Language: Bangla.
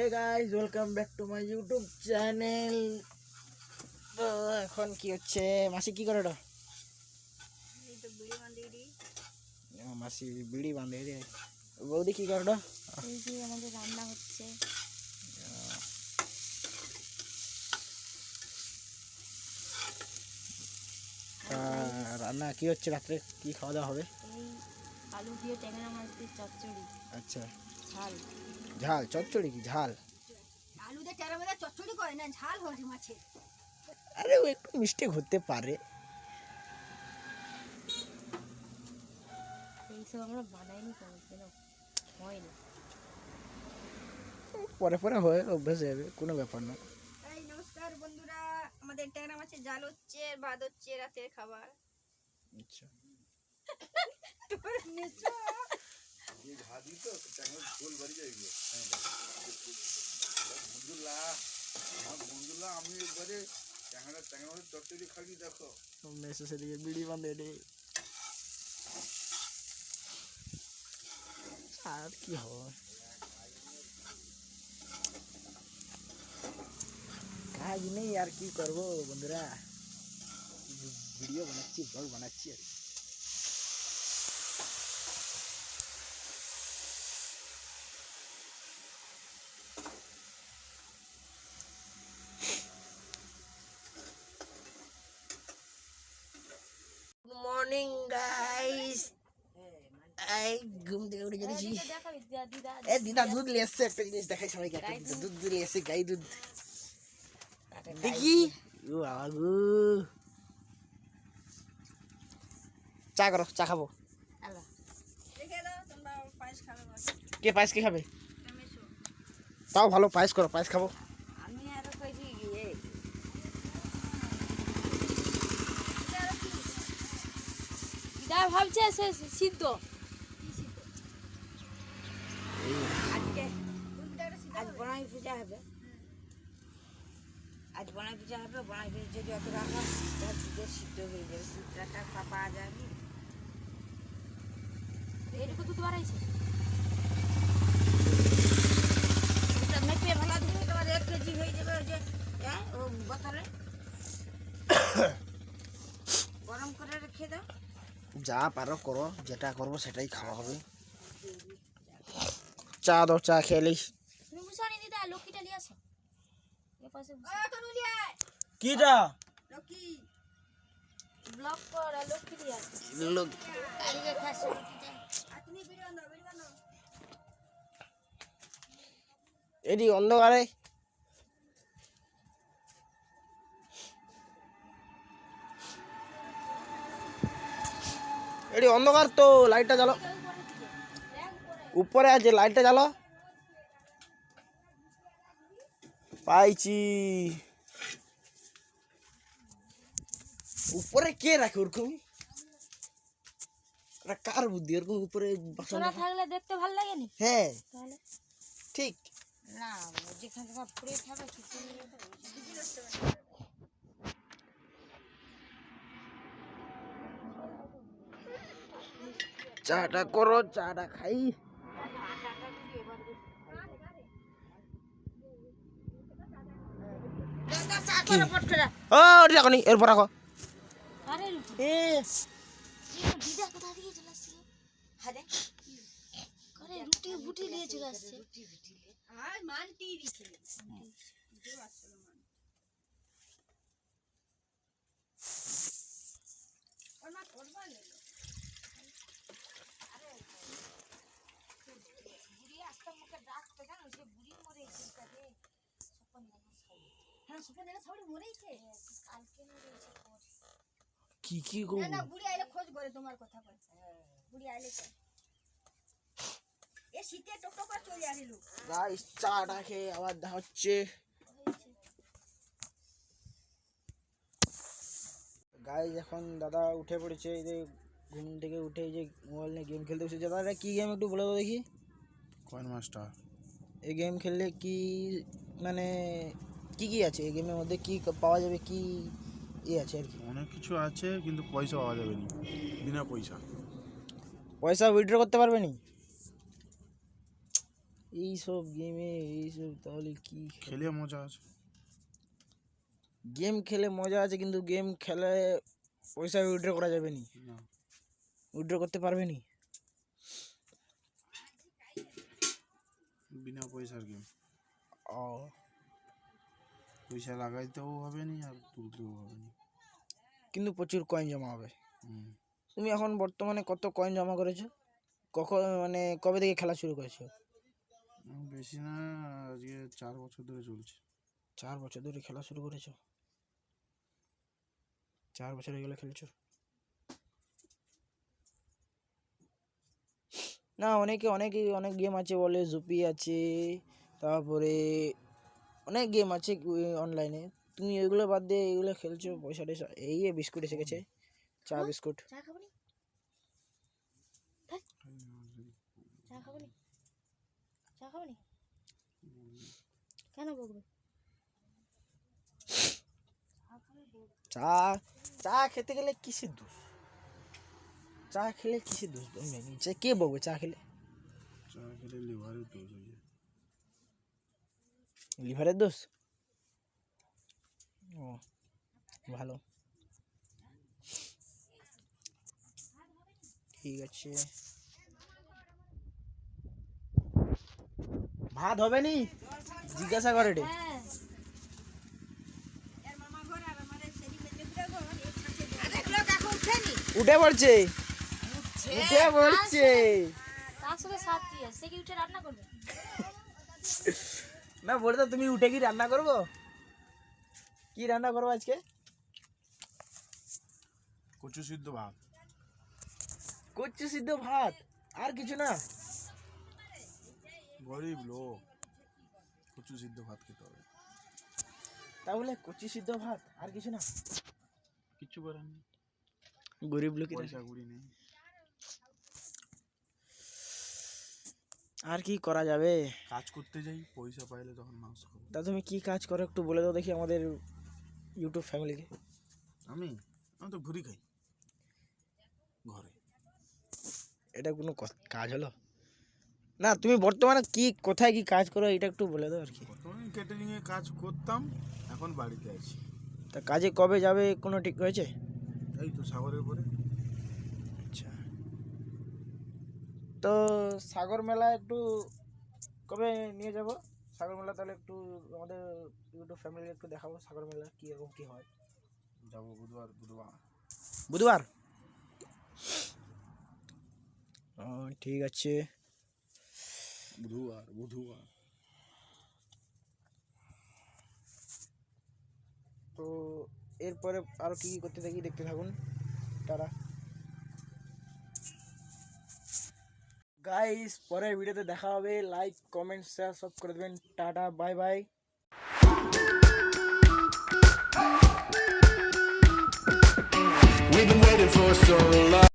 Hey guys, welcome back to my YouTube channel. তো এখন কি হচ্ছে? মাসি কি করে? মাসি বিড়ি বাঁধে রে। বৌদি কি করে? এই যে আমাদের রান্না হচ্ছে। রান্না কি হচ্ছে? রাত্রে কি খাওয়া দাওয়া হবে? এই আলু দিয়ে ট্যাংরা মাছ দিয়ে চচ্চড়ি। আচ্ছা, ঝাল ঝাল চচ্চড়ি? কি ঝাল? আলু দিয়ে ট্যাংরা মাছ চচ্চড়ি করে না, ঝাল হচ্ছে মাছের। আরে ও একটু মিস্টেক হতে পারে। এইসব আমরা বানাইনি কোনোদিনও, হয় না। পরে পরে হয়, অভ্যাস হয়ে যাবে, কোনো ব্যাপার না। এই নমস্কার বন্ধুরা, আমাদের ট্যাংরা মাছের ঝাল হচ্ছে, ভাত হচ্ছে, রাতের খাবার। আচ্ছা, ये भाजी तो टैंगल झोल भरी जाएगी। बंधुला बंधुला আমি একবারে ট্যাংরা চচ্চড়ি খালি দেখো। মেসে সে দিকে বিড়ি বাঁধে রে। আর কি হবে, কাজ নেই আর কি করবো বন্ধুরা, ভিডিও বানাচ্ছি, ব্লগ বানাচ্ছি আর মর্নিং গাইস। এই ঘুম থেকে উঠে গেছি। এ দিদা দুধ নিয়ে এসছে, একটা জিনিস দেখাই সবাইকে। একটা দুধ নিয়ে এসছে, গাই দুধ দেখি। ও বাবা গো, চা করো, চা খাবো। কে পায়েস কে খাবে? তাও ভালো, পায়েস করো, পায়েস খাবো। আমি আরো কইছি যা ভাবছে সে সিদ্ধ। আজ বনাই পূজা হবে, বনাই যদি অত রাখা দুধের সিদ্ধ হয়ে যাবে, দুধটা পাওয়া যায়নি। এইটুকু দুধ বাড়াইছে মেপে ভালো দিলে তোমার 1 কেজি হয়ে যাবে। ওই যে ও বোতলে গরম করে রেখে দাও। যা পারো করো, যেটা করবো সেটাই খাওয়া হবে। চা দাও, চা খেয়ে লিস। মুসানি দিদা লক্ষ্মীটা নিয়ে আসো এ পাশে। কিটা লক্ষ্মী ব্লক কর, লক্ষ্মী দিয়ে আসো। লোক আজকে খাসো আর তুমি ভিডিও নাও, ভিডিও নাও। এডি অন্ধকারে এডি অন্ধকার তো, লাইটটা জ্বালো। উপরে আছে, লাইটটা জ্বালো। পাইছি। উপরে কে রাখে ওরকম? এটা কার বুদ্ধি এরকম উপরে বাসন সোনা রাখা? থাকলে দেখতে ভালো লাগেনি? হ্যাঁ তাহলে ঠিক। না, যেখানে সব পড়ে থাকা কিছু চাটা করো, চাটা খাই। ও রাখো নি, এরপর রাখো। আরে এ দিদা কোথা থেকে চলে আসছে? হ্যাঁ দেখ করে রুটি বুটি নিয়ে চলে আসছে। আর মানটি দিছে যে আসলে মান ওনা করবা গেল। আরে বুড়ি আস্তে মুখে ডাকতে জানো, সে বুড়ি মরেছে কাছে সপন না ছাই। হ্যাঁ সপন না ছাই মরেছে কালকে মরেছে। কি কি গো? না না, বুড়ি আইলে খোঁজ করে তোমার কথা বলছে। বুড়ি আইলে এ শীতে টকটক করে চলে আসিল। গাইস চাটা খেয়ে আবার দেখা হচ্ছে। গাইস এখন দাদা উঠে পড়েছে, এই যে ঘুম থেকে উঠে এই যে মোবাইল নিয়ে গেম খেলতে বসেছে। দাদা কি গেম একটু বলে দাও দেখি। Coin master. এই গেম খেললে কি মানে কি কি আছে এই গেমের মধ্যে, কি পাওয়া যাবে, কি আছে আর কি? অনেক কিছু আছে কিন্তু পয়সা পাওয়া যাবে না, বিনা পয়সা। পয়সা উইথড্র করতে পারবে নি? এইসব গেমে এইসব তাহলে কি খেলে মজা আছে। গেম খেলে মজা আছে, কিন্তু গেম খেলে পয়সা উইথড্র করা যাবে নি, না উইথড্র করতে পারবে নি। বিনা পয়সার গেম, ও পয়সা লাগাইতেও হবে না আর তুলতেও হবে না। কিন্তু প্রচুর কয়েন জমা হবে। হুম। তুমি এখন বর্তমানে কত কয়েন জমা করেছো? কখন মানে কবে থেকে খেলা শুরু করেছো? বেশি না, আজকে 4 বছর ধরে চলছে। 4 বছর ধরে খেলা শুরু করেছো? 4 বছর হয়ে গেলে খেলছো? না, অনেকে অনেক গেম আছে বলে, জুপি আছে, তারপরে অনেক গেম আছে অনলাইনে। তুমি এগুলো বাদ দিয়ে এগুলো খেলছো, পয়সা টয়সা। এই বিস্কুট এসে গেছে, চা বিস্কুট। চা খাবো নি? চা খাবো নি? চা খাবো নি? কেন বকবে? চা চা খেতে গেলে কিসের দোষ? চা খেলে কিসের দোষ? কে বলবে চা খেলে? চা খেলে লিভারের দোষ হয়ে যায়। লিভারের দোষ? ও ভালো, ঠিক আছে। ভাত হবে নি? জিজ্ঞাসা করে রে। হ্যাঁ উঠে পড়ছে, উঠে পড়ছে। তার সাথে সাথ দিয়ে সে কি উঠে রান্না করবে? না বলতো তুমি উঠে কি রান্না করবো? কি রান্না করবো আজকে? কচু সিদ্ধ ভাত। কচু সিদ্ধ ভাত, আর কিছু না? গরিব লোক, কচু সিদ্ধ ভাত খেতে হবে। তাহলে কচু সিদ্ধ ভাত, আর কিছু না? কিচ্ছু করেন না, গরিব লোকের পয়সা কুড়ি নেই। আর কি করা যাবে? কাজ করতে যাই, পয়সা পাইলে তখন মাংস খাবো। তা তুমি কি কাজ করো একটু বলে দাও দেখি আমাদের ইউটিউব ফ্যামিলিকে। আমি তো ঘুরি খাই ঘরে। এটা কোনো কাজ হলো? না, তুমি বর্তমানে কি কোথায় কি কাজ করো এটা একটু বলে দাও আর কি। প্রথমে ক্যাটারিং এ কাজ করতাম, এখন বাড়িতে আছি। তা কাজে কবে যাবে কোনো ঠিক হয়েছে? এই তো সাগরের পরে। আচ্ছা, তো সাগর মেলা একটু কবে নিয়ে যাব? সাগর মেলা তাহলে একটু আমাদের ইউটিউব ফ্যামিলি একটু দেখাবো সাগর মেলা কি এরকম কি হয়। যাবো বুধবার। বুধবার? ঠিক আছে, বুধবার। তো এরপরে আরো কি কি করতে থাকি দেখতে থাকুন। তারা গাইস, পরের ভিডিওতে দেখা হবে। লাইক কমেন্ট শেয়ার সব করে দেবেন। Tata, bye bye. We've been waiting for so long.